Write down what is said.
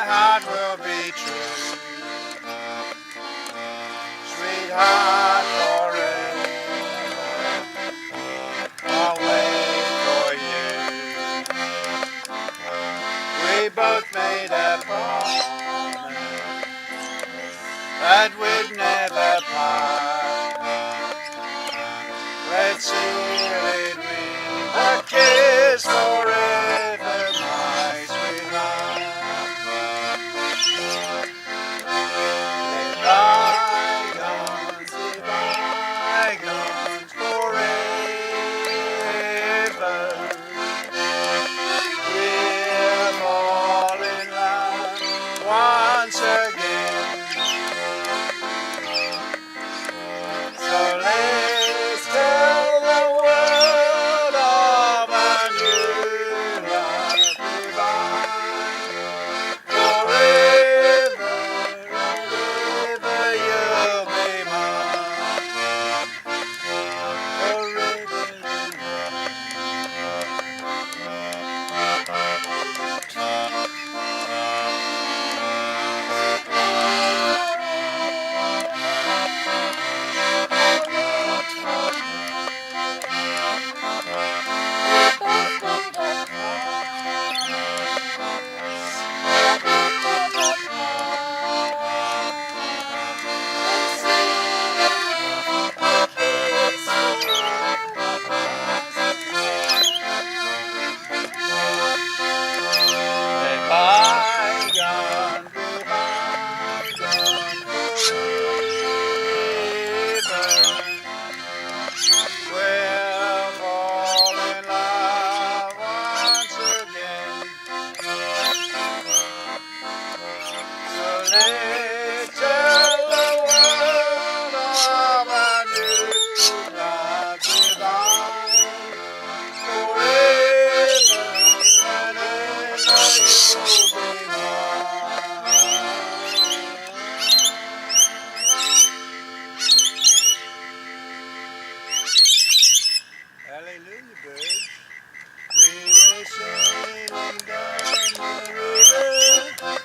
heart will be true. Sweetheart, forever I'll wait for you. We both made a promise that we'd never part. Let's seal it with a kiss forever, my sweetheart. Bygones be bygones forever. We'll fall in love once again. So let's tell the world of a new love divine. Forever and ever you'll be mine. Forever bygone be bygone forever. We'll fall in love once again. So let's tell the world of a new love divine. Forever and ever you'll be mine. Hallelujah, birds. We were sailing down the river.